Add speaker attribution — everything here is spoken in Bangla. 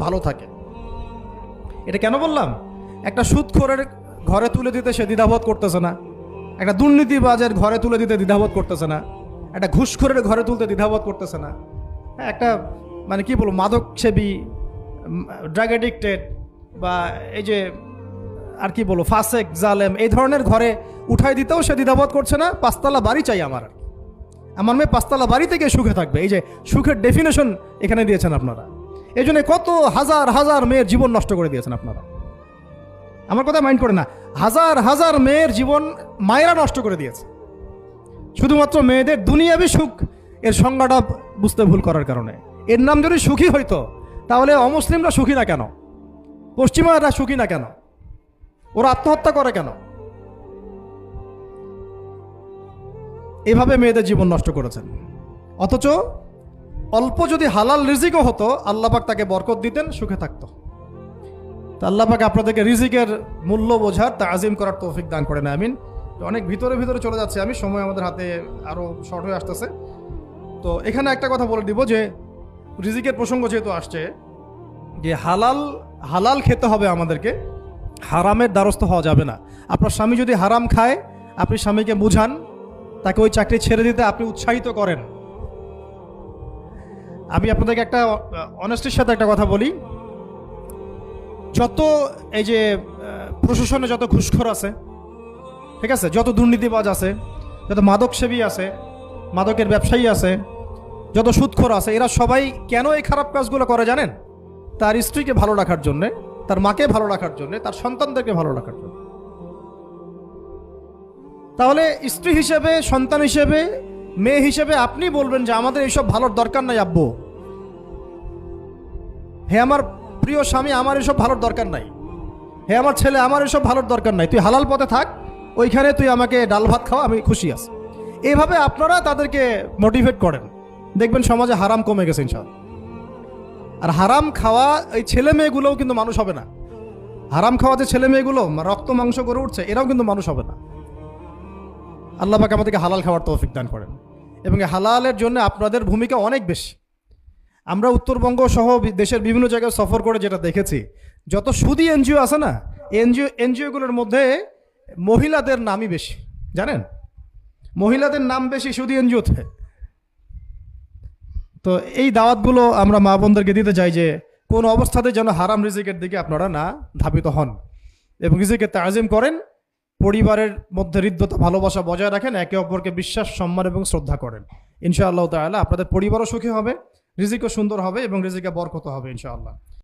Speaker 1: ভালো থাকে। এটা কেন বললাম? একটা সুদখোরের ঘরে তুলে দিতে সে দ্বিধাবোধ করতেছে না, একটা দুর্নীতিবাজের ঘরে তুলে দিতে দ্বিধাবোধ করতেছে না, একটা ঘুষখোরের ঘরে তুলতে দ্বিধাবোধ করতেছে না, হ্যাঁ, একটা মানে কি বলবো মাদক সেবী, ড্রাগ এডিক্টেড বা এই যে আর কি বলবো ফাসেক জালেম এই ধরনের ঘরে উঠাই দিতেও সে দ্বিধাবোধ করছে না। পাঁচতলা বাড়ি চাই আমার মেয়ে পাঁচতলা বাড়ি থেকে সুখে থাকবে। এই যে সুখের ডেফিনেশন এখানে দিয়েছেন আপনারা। এই জন্য কত হাজার হাজার মেয়ের জীবন নষ্ট করে দিয়েছেন আপনারা। আমার কথা মাইন্ড করে না, হাজার হাজার মেয়ের জীবন মায়েরা নষ্ট করে দিয়েছে শুধুমাত্র মেয়েদের দুনিয়াবি সুখ এর সংজ্ঞাটা বুঝতে ভুল করার কারণে। এর নাম যদি সুখী হইতো তাহলে অমুসলিমরা সুখী না কেন, পশ্চিমারা সুখী না কেন, ওরা আত্মহত্যা করে কেন? এভাবে মেয়েদের জীবন নষ্ট করেছেন। অথচ অল্প যদি হালাল রিজিকও হতো আল্লাহ পাক তাকে বরকত দিতেন, সুখে থাকতো। তা আল্লাহ পাক আপনাদেরকে রিজিকের মূল্য বোঝার তাজিম করার তৌফিক দান করেন, আমিন। অনেক ভিতরে ভিতরে চলে যাচ্ছে আমি, সময় আমাদের হাতে আরও শর্ট হয়ে আসতেছে। তো এখানে একটা কথা বলে দিব যে রিজিকের প্রসঙ্গ যেহেতু আসছে, যে হালাল খেতে হবে আমাদেরকে, হারামের দ্বারস্থ হওয়া যাবে না। আপনার স্বামী যদি হারাম খায় আপনি স্বামীকে বুঝান, তাকে ওই চাকরি ছেড়ে দিতে আপনি উৎসাহিত করেন। আমি আপনাদেরকে একটা অনেস্টির সাথে একটা কথা বলি, যত এই যে প্রশাসনে যত ঘুষখোর আছে, ঠিক আছে, যত দুর্নীতিবাজ আছে, যত মাদক সেবী আছে, মাদকের ব্যবসায়ী আছে, যত সুদখোর আছে, এরা সবাই কেন এই খারাপ কাজগুলো করে জানেন? তার স্ত্রীকে ভালো রাখার জন্যে, তার মাকে ভালো রাখার জন্যে, তার সন্তানদেরকে ভালো রাখার জন্য। তাহলে স্ত্রী হিসেবে, সন্তান হিসেবে, মেয়ে হিসেবে আপনি বলবেন যে আমাদের এইসব ভালোর দরকার নাই আব্বু, হে আমার প্রিয় স্বামী আমার এসব ভালোর দরকার নাই, হে আমার ছেলে আমার এসব ভালোর দরকার নাই, তুই হালাল পথে থাক, ওইখানে তুই আমাকে ডাল ভাত খাওয়া, আমি খুশি আছি। এইভাবে আপনারা তাদেরকে মোটিভেট করেন, দেখবেন সমাজে হারাম কমে গেছে ইনশাআল্লাহ। আর হারাম খাওয়া এই ছেলে মেয়েগুলোও কিন্তু মানুষ হবে না। হারাম খাওয়া যে ছেলে মেয়েগুলো রক্ত মাংস করে উঠছে, এরাও কিন্তু মানুষ হবে না। আল্লাহ পাক আমাদেরকে হালাল খাওয়ার তৌফিক দান করেন, এবং হালালের জন্য আপনাদের ভূমিকা অনেক বেশি। আমরা উত্তরবঙ্গ সহ দেশের বিভিন্ন জায়গায় সফর করে যেটা দেখেছি, যত সুদী এনজিও আছে না, এনজিওগুলোর মধ্যে মহিলাদের নামই বেশি, জানেন? মহিলাদের নাম বেশি সুদী এনজিওতে। তো এই দাওয়াতগুলো আমরা মা বোনদেরকে দিতে চাই যে কোন অবস্থাতে যেন হারাম রিজিকের দিকে আপনারা না ধাবিত হন, এবং রিজিকের তাজিম করেন, পরিবারের মধ্যে হৃদ্যতা ভালোবাসা বজায় রাখেন, একে অপরকে বিশ্বাস, সম্মান এবং শ্রদ্ধা করেন। ইনশাআল্লাহ তাআলা আপনাদের পরিবারও সুখী হবে, রিজিকও সুন্দর হবে এবং রিজিকে বরকত হবে ইনশাআল্লাহ।